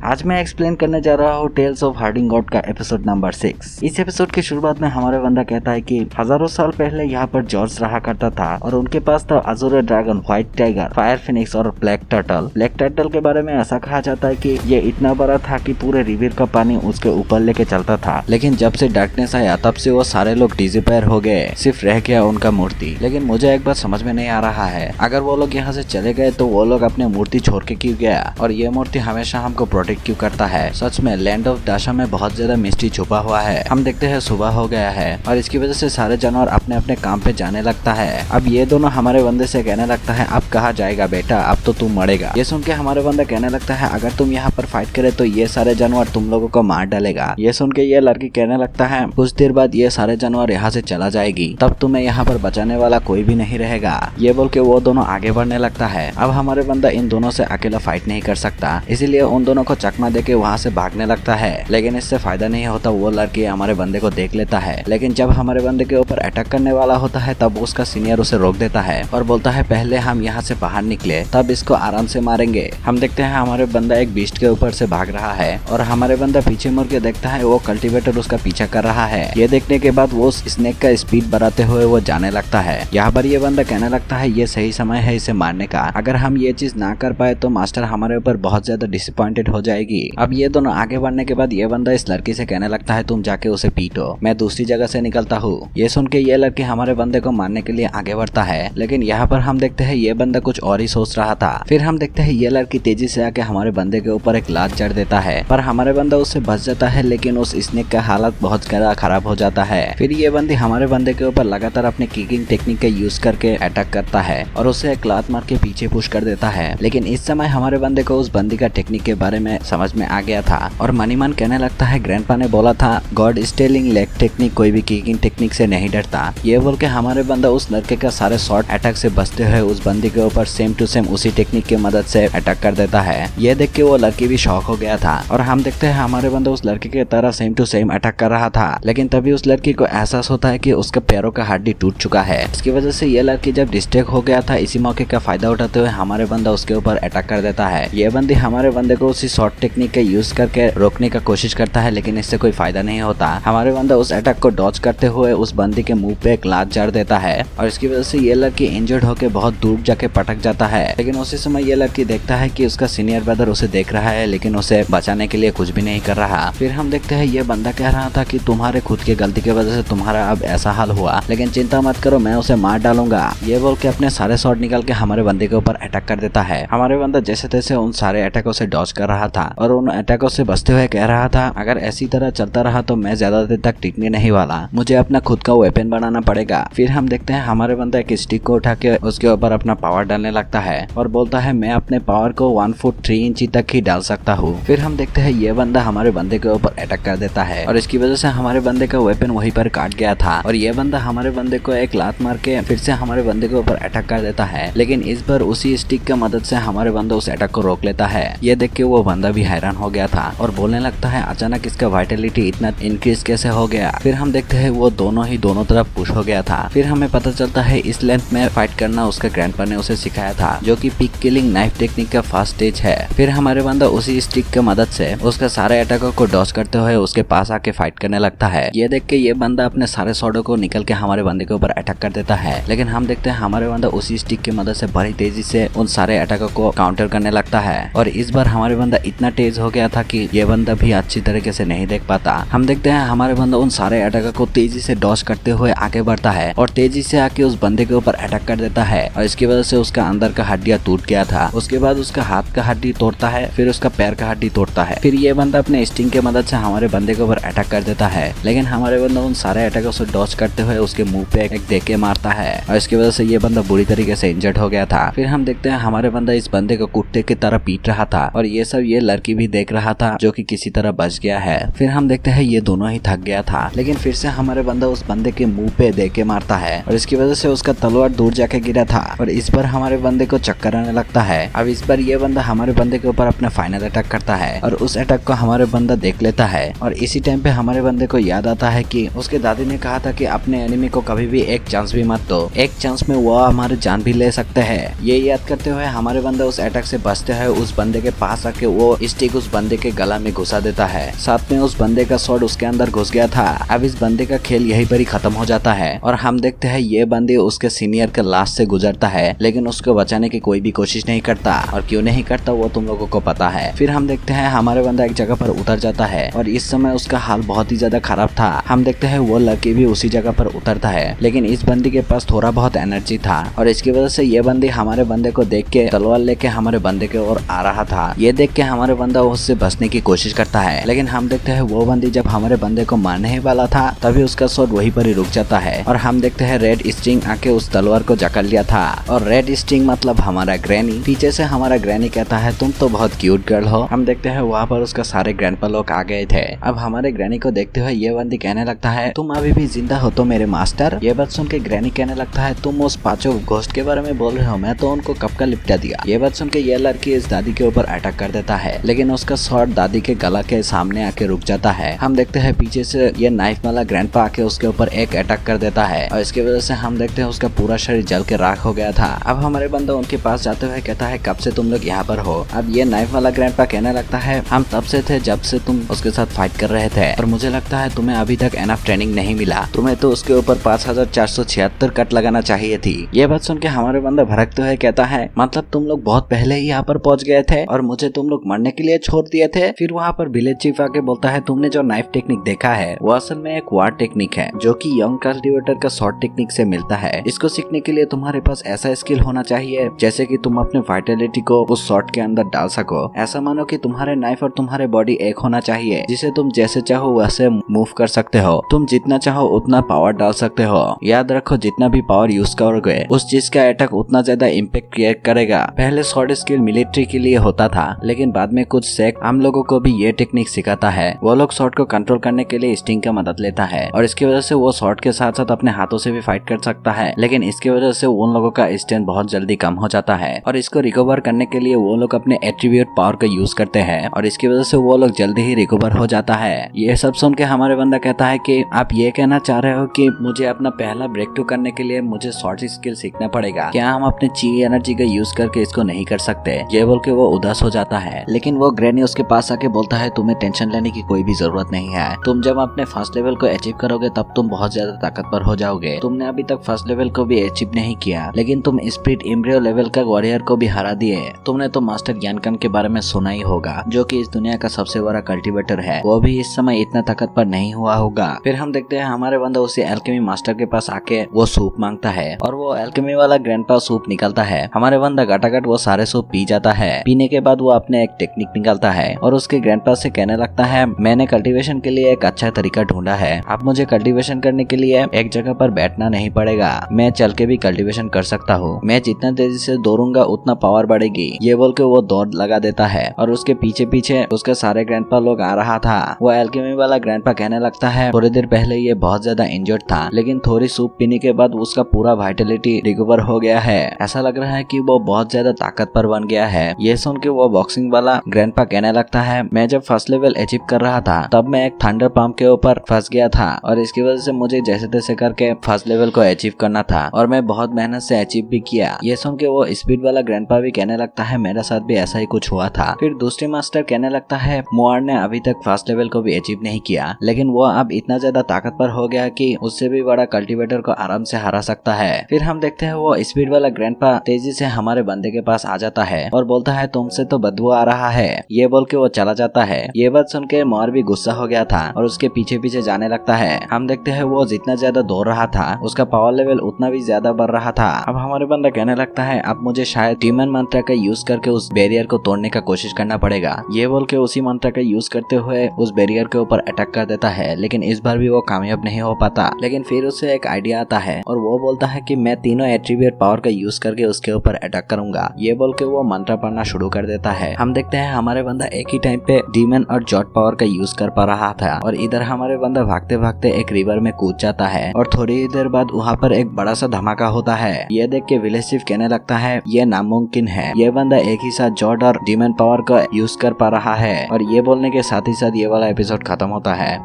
आज मैं एक्सप्लेन करने जा रहा हूँ टेल्स ऑफ हार्डिंग गॉड का एपिसोड नंबर 6। इस एपिसोड की शुरुआत में हमारे बंदा कहता है कि हजारों साल पहले यहाँ पर जॉर्ज रहा करता था और उनके पास था Azzur dragon, white tiger, fire Phoenix और ब्लैक टर्टल। ब्लैक टर्टल के बारे में ऐसा कहा जाता है कि ये इतना बड़ा था कि पूरे रिवर का पानी उसके ऊपर लेके चलता था। लेकिन जब से डार्कनेस आया तब से वो सारे लोग डिसअपीयर हो गए, सिर्फ रह गया उनका मूर्ति। लेकिन मुझे एक बात समझ में नहीं आ रहा है, अगर वो लोग यहाँ से चले गए तो वो लोग अपने मूर्ति छोड़ के क्यों गया, और ये मूर्ति हमेशा हमको प्रोटेक्ट क्यों करता है। सच में लैंड ऑफ दाशा में बहुत ज्यादा मिस्ट्री छुपा हुआ है। हम देखते हैं सुबह हो गया है और इसकी वजह से सारे जानवर अपने अपने काम पे जाने लगता है। अब ये दोनों हमारे बंदे से कहने लगता है अब कहा जाएगा बेटा, अब तो तुम मरेगा। ये सुन के हमारे बंदा कहने लगता है अगर तुम यहाँ पर फाइट करे तो ये सारे जानवर तुम लोगों को मार डालेगा। ये सुन के ये लड़की कहने लगता है कुछ देर बाद ये सारे जानवर यहाँ से चला जाएगी, तब तुम्हें यहाँ पर बचाने वाला कोई भी नहीं रहेगा। ये बोल के वो दोनों आगे बढ़ने लगता है। अब हमारे बंदा इन दोनों से अकेला फाइट नहीं कर सकता, इसीलिए उन दोनों को चकमा देके वहाँ से भागने लगता है। लेकिन इससे फायदा नहीं होता, वो लड़की हमारे बंदे को देख लेता है। लेकिन जब हमारे बंदे के ऊपर अटैक करने वाला होता है तब उसका सीनियर उसे रोक देता है और बोलता है पहले हम यहाँ से बाहर निकले तब इसको आराम से मारेंगे। हम देखते हैं हमारे बंदा एक बीस्ट के ऊपर से भाग रहा है और हमारे बंदा पीछे मुड़ के देखता है वो कल्टीवेटर उसका पीछा कर रहा है। ये देखने के बाद वो स्नेक का स्पीड बढ़ाते हुए वो जाने लगता है। यहाँ पर ये बंदा कहने लगता है ये सही समय है इसे मारने का, अगर हम ये चीज ना कर पाए तो मास्टर हमारे ऊपर बहुत ज्यादा डिसअपॉइंटेड हो जाएगी। अब ये दोनों आगे बढ़ने के बाद ये बंदा इस लड़की से कहने लगता है तुम जाके उसे पीटो, मैं दूसरी जगह से निकलता हूँ। ये सुन के ये लड़की हमारे बंदे को मारने के लिए आगे बढ़ता है। लेकिन यहाँ पर हम देखते हैं ये बंदा कुछ और ही सोच रहा था। फिर हम देखते हैं ये लड़की तेजी से आके हमारे बंदे के ऊपर एक लात जड़ देता है, पर हमारे बंदा उससे बच जाता है। लेकिन उस स्नेक का हालत बहुत ज्यादा खराब हो जाता है। फिर ये बंदी हमारे बंदे के ऊपर लगातार अपने किकिंग टेक्निक का यूज करके अटैक करता है और उसे एक लात मार के पीछे पुश कर देता है। लेकिन इस समय हमारे बंदे को उस बंदी का टेक्निक के बारे में समझ में आ गया था और मनीमान कहने लगता है ग्रैंडपा ने बोला था गॉड स्टेलिंग लेग टेक्निक कोई भी किकिंग टेक्निक से नहीं डरता। ये बोल के हमारे बंदा उस लड़के का सारे शॉर्ट अटैक से बचते हुए उस बंदी के ऊपर सेम टू सेम उसी टेक्निक की मदद से अटैक कर देता है। ये देख के वो लड़की भी शॉक हो गया था और हम देखते हैं हमारे बंदा उस लड़के के तरह सेम टू सेम अटैक कर रहा था। लेकिन तभी उस लड़की को एहसास होता है कि उसका पैरों का हड्डी टूट चुका है। इसकी वजह से ये लड़की जब डिस्ट्रैक्ट हो गया था, इसी मौके का फायदा उठाते हुए हमारे बंदा उसके ऊपर अटैक कर देता है। ये बंदी हमारे बंदे को उसी शॉर्ट टेक्निक का यूज करके रोकने का कोशिश करता है, लेकिन इससे कोई फायदा नहीं होता। हमारे बंदा उस अटैक को डॉज करते हुए उस बंदी के मुंह पे एक लात जड़ देता है और इसकी वजह से ये लड़की इंजर्ड होकर बहुत दूर जाके पटक जाता है। लेकिन उसी समय ये लड़की देखता है कि उसका सीनियर ब्रदर उसे देख रहा है, लेकिन उसे बचाने के लिए कुछ भी नहीं कर रहा। फिर हम देखते हैं ये बंदा कह रहा था कि तुम्हारे खुद की गलती की वजह से तुम्हारा अब ऐसा हाल हुआ, लेकिन चिंता मत करो मैं उसे मार डालूंगा। ये बोल के अपने सारे शॉट निकाल के हमारे बंदे के ऊपर अटैक कर देता है। हमारे बंदा जैसे तैसे उन सारे अटैकों से डॉज कर रहा था और उन अटैकों से बचते हुए कह रहा था अगर ऐसी तरह चलता रहा तो मैं ज्यादा देर तक टिकने नहीं वाला, मुझे अपना खुद का वेपन बनाना पड़ेगा। फिर हम देखते हैं हमारे बंदा एक स्टिक को उठा के उसके ऊपर अपना पावर डालने लगता है और बोलता है मैं अपने पावर को 1 फुट 3 इंची तक ही डाल सकता हूँ। फिर हम देखते हैं ये बंदा हमारे बंदे के ऊपर अटैक कर देता है और इसकी वजह से हमारे बंदे का वेपन वहीं पर काट गया था और ये बंदा हमारे बंदे को एक लात मार के फिर से हमारे बंदे के ऊपर अटैक कर देता है। लेकिन इस बार उसी स्टिक की मदद से हमारे बंदा उस अटैक को रोक लेता है। ये देख के वो बंदा भी हैरान हो गया था और बोलने लगता है अचानक इसका वाइटलिटी इतना इंक्रीज कैसे हो गया। फिर हम देखते हैं वो दोनों ही दोनों तरफ पुश हो गया था। फिर हमें पता चलता है इस लेंथ में फाइट करना उसका ग्रैंडपा ने उसे सिखाया था, जो कि पिक किलिंग नाइफ टेक्निक का फर्स्ट स्टेज है। फिर हमारे बंदा उसी स्टिक की मदद से उसका सारे अटैकों को डॉज करते हुए उसके पास आके फाइट करने लगता है। ये देख के ये बंदा अपने सारे शॉटों को निकल के हमारे बंदे के ऊपर अटैक कर देता है। लेकिन हम देखते हैं हमारे बंदा उसी स्टिक की मदद से बड़ी तेजी से उन सारे अटैकों को काउंटर करने लगता है और इस बार हमारे बंदा इतना तेज हो गया था कि ये बंदा भी अच्छी तरीके से नहीं देख पाता। हम देखते हैं हमारे बंदा उन सारे अटैकों को तेजी से डॉज करते हुए आगे बढ़ता है और तेजी से आके उस बंदे के ऊपर अटैक कर देता है और इसकी वजह से उसका अंदर का हड्डियां टूट गया था। उसके बाद उसका हाथ का हड्डी तोड़ता है, फिर उसका पैर का हड्डी तोड़ता है। फिर ये बंदा अपने स्टिंग के मदद से हमारे बंदे के ऊपर अटैक कर देता है। लेकिन हमारे बंदा उन सारे अटैकों से डॉज करते हुए उसके मुंह पे एक दे के मारता है और इसकी वजह से ये बंदा बुरी तरीके से इंजर्ड हो गया था। फिर हम देखते हैं हमारे बंदा इस बंदे को कुत्ते की तरह पीट रहा था और ये सब ये लड़की भी देख रहा था, जो कि किसी तरह बच गया है। फिर हम देखते हैं ये दोनों ही थक गया था, लेकिन फिर से हमारे बंदा उस बंदे के मुंह पे दे के मारता है और इसकी वजह से उसका तलवार दूर जाके गिरा था और इस बार हमारे बंदे को चक्कर आने लगता है। अब इस बार ये बंदा हमारे बंदे के ऊपर अपना फाइनल अटैक करता है और उस अटैक को हमारे बंदा देख लेता है और इसी टाइम पे हमारे बंदे को याद आता है कि उसके दादी ने कहा था कि अपने एनिमी को कभी भी एक चांस भी मत दो, एक चांस में वो हमारे जान भी ले सकते हैं। ये याद करते हुए हमारे बंदा उस अटैक से बचते हुए उस बंदे के पास आके वो स्टिक उस बंदे के गला में घुसा देता है। साथ में उस बंदे का स्वॉर्ड उसके अंदर घुस गया था। अब इस बंदे का खेल यहीं पर ही खत्म हो जाता है और हम देखते हैं ये बंदे उसके सीनियर के लाश से गुजरता है, लेकिन उसको बचाने की कोई भी कोशिश नहीं करता और क्यों नहीं करता वो तुम लोगों को पता है। फिर हम देखते हैं हमारे बंदा एक जगह पर उतर जाता है और इस समय उसका हाल बहुत ही ज्यादा खराब था। हम देखते हैं वो लड़की भी उसी जगह पर उतरता है, लेकिन इस बंदी के पास थोड़ा बहुत एनर्जी था और इसकी वजह से ये बंदी हमारे बंदे को देख के तलवार लेके हमारे बंदे के ओर आ रहा था। ये देख के हमारे बंदा उससे बचने की कोशिश करता है, लेकिन हम देखते हैं वो बंदी जब हमारे बंदे को मारने ही वाला था तभी उसका शॉट वहीं पर ही रुक जाता है और हम देखते हैं रेड स्टिंग आके उस तलवार को जकड़ लिया था। और रेड स्टिंग मतलब हमारा ग्रैनी। पीछे से हमारा ग्रैनी कहता है तुम तो बहुत क्यूट गर्ल हो। हम देखते हैं वहाँ पर उसका सारे ग्रैंडपा लोग आ गए थे। अब हमारे ग्रैनी को देखते हुए ये बंदी कहने लगता है तुम अभी भी जिंदा हो तो मेरे मास्टर। ये बात सुन के ग्रैनी कहने लगता है तुम उस पांचों घोस्ट के बारे में बोल रहे हो, मैं तो उनको कब का लिपटा दिया। ये बात सुन के ये लड़की इस दादी के ऊपर अटैक कर देता है, लेकिन उसका शॉट दादी के गला के सामने आके रुक जाता है। हम देखते हैं पीछे से ये नाइफ वाला ग्रैंडपा आके उसके ऊपर एक अटैक कर देता है और इसकी वजह से हम देखते हैं उसका पूरा शरीर जल के राख हो गया था। अब हमारे बंदा उनके पास जाते हुए कहता है कब से तुम लोग यहाँ पर हो। अब ये नाइफ वाला ग्रैंडपा कहने लगता है हम तब से थे जब से तुम उसके साथ फाइट कर रहे थे और मुझे लगता है तुम्हें अभी तक एनफ ट्रेनिंग नहीं मिला, तुम्हें तो उसके ऊपर 5476 कट लगाना चाहिए थी। ये बात सुन के हमारे बंदा भड़कते हुए कहता है मतलब तुम लोग बहुत पहले ही यहाँ पर पहुंच गए थे और मुझे तुम लोग मरने के लिए छोड़ दिए थे। फिर वहाँ पर विलेज चीफ आके बोलता है तुमने जो नाइफ टेक्निक देखा है वो असल में एक वार टेक्निक है जो कि यंग कल्टीवेटर का शॉर्ट टेक्निक से मिलता है। इसको सीखने के लिए तुम्हारे पास ऐसा स्किल होना चाहिए जैसे कि तुम अपने वाइटलिटी को उस शॉर्ट के अंदर डाल सको। ऐसा मानो कि तुम्हारे नाइफ और तुम्हारे बॉडी एक होना चाहिए जिसे तुम जैसे चाहो वैसे मूव कर सकते हो। तुम जितना चाहो उतना पावर डाल सकते हो। याद रखो जितना भी पावर यूज करोगे उस चीज का अटैक उतना ज्यादा इम्पैक्ट क्रिएट करेगा। पहले शॉर्ट स्किल मिलिट्री के लिए होता था, लेकिन बाद में कुछ सेक्ट हम लोगों को भी ये टेक्निक सिखाता है। वो लोग शॉर्ट को कंट्रोल करने के लिए स्टिंग का मदद लेता है और इसकी वजह से वो शॉर्ट के साथ साथ अपने हाथों से भी फाइट कर सकता है, लेकिन इसकी वजह से उन लोगों का स्ट्रेंथ बहुत जल्दी कम हो जाता है और इसको रिकवर करने के लिए वो लोग अपने एट्रीब्यूट पावर का यूज करते हैं और इसकी वजह से वो लोग जल्दी ही रिकवर हो जाता है। ये सब सुन के हमारे बंदा कहता है कि आप ये कहना चाह रहे हो कि मुझे अपना पहला ब्रेक थ्रू करने के लिए मुझे शॉर्ट स्किल सीखना पड़ेगा, क्या हम अपने ची एनर्जी का यूज करके इसको नहीं कर सकते। ये बोल के वो उदास हो जाता है, लेकिन वो ग्रैनी उसके पास आके बोलता है तुम्हें टेंशन लेने की कोई भी जरूरत नहीं है। तुम जब अपने फर्स्ट लेवल को अचीव करोगे तब तुम बहुत ज्यादा ताकतवर हो जाओगे। तुमने अभी तक फर्स्ट लेवल को भी अचीव नहीं किया, लेकिन तुम स्पिरिट एम्ब्रियो लेवल का वॉरियर को भी हरा दिए। तुमने तो मास्टर ज्ञानकन के बारे में सुना ही होगा जो कि इस दुनिया का सबसे बड़ा कल्टीवेटर है। वो भी इस समय इतना ताकतवर नहीं हुआ होगा। फिर हम देखते हैं हमारे बंदा उसी एल्केमी मास्टर के पास आके वो सूप मांगता है और वो एल्केमी वाला ग्रैंडपा सूप निकलता है। हमारे बंदा गटागट वो सारे सूप पी जाता है। पीने के बाद वो अपने एक टेक्निक निकालता है और उसके ग्रैंडपा से कहने लगता है मैंने कल्टीवेशन के लिए एक अच्छा तरीका ढूंढा है। अब मुझे कल्टीवेशन करने के लिए एक जगह पर बैठना नहीं पड़ेगा, मैं चल के भी कल्टीवेशन कर सकता हूँ। मैं जितना तेजी से दौड़ूंगा उतना पावर बढ़ेगी। ये बोल के वो दौड़ लगा देता है और उसके पीछे पीछे उसके सारे ग्रैंडपा लोग आ रहा था। वो एल्केमी वाला ग्रैंडपा कहने लगता है थोड़ी देर पहले ये बहुत ज्यादा इंजर्ड था, लेकिन थोड़ी सूप पीने के बाद उसका पूरा वाइटलिटी रिकवर हो गया है। ऐसा लग रहा है कि वो बहुत ज्यादा ताकतवर बन गया है। ये सुन के वो बॉक्सिंग वाला ग्रैंडपा कहने लगता है मैं जब फर्स्ट लेवल अचीव कर रहा था तब मैं एक थंडर पंप के ऊपर फंस गया था और इसकी वजह से मुझे जैसे तैसे करके फर्स्ट लेवल को अचीव करना था और मैं बहुत मेहनत से अचीव भी किया। ये सुन के वो स्पीड वाला ग्रैंडपा भी कहने लगता है मेरे साथ भी ऐसा ही कुछ हुआ था। फिर दूसरे मास्टर कहने लगता है मोआर ने अभी तक फर्स्ट लेवल को भी अचीव नहीं किया, लेकिन वो अब इतना ज्यादा ताकतवर हो गया कि उससे भी बड़ा कल्टीवेटर को आराम से हरा सकता है। फिर हम देखते हैं वो स्पीड वाला ग्रैंडपा तेजी से हमारे बंदे के पास आ जाता है और बोलता है तुमसे तो बदबू आ रहा है। ये बोल के वो चला जाता है। ये बात सुन के मोआर भी गुस्सा हो गया था और उसके पीछे पीछे जाने लगता है। हम देखते हैं वो जितना ज्यादा दौड़ रहा था उसका पावर लेवल उतना भी ज्यादा बढ़ रहा था। अब हमारे बंदा कहने लगता है अब मुझे शायद डीमन मंत्र का यूज करके उस बैरियर को तोड़ने का कोशिश करना पड़ेगा। ये बोल के उसी मंत्र का यूज करते हुए उस बैरियर के ऊपर अटैक कर देता है, लेकिन इस बार भी वो कामयाब नहीं हो पाता। लेकिन फिर उससे एक आइडिया आता है और वो बोलता है कि मैं तीनों एट्रीब्यूट पावर का यूज करके उसके ऊपर अटैक करूंगा। ये बोल के वो मंत्र पढ़ना शुरू कर देता है। हम देखते हैं हमारे बंदा एक ही टाइम पे डीमन और जॉट पावर का यूज कर पा रहा था और इधर हमारे बंदा भागते भागते एक रिवर में कूद जाता है और थोड़ी देर बाद वहाँ पर एक बड़ा सा धमाका होता है। ये देख के विलेज चीफ कहने लगता है ये नामुमकिन है, ये बंदा एक ही साथ जॉट और डीमन पावर का यूज कर पा रहा है। और ये बोलने के साथ ही साथ ये वाला एपिसोड खत्म होता है।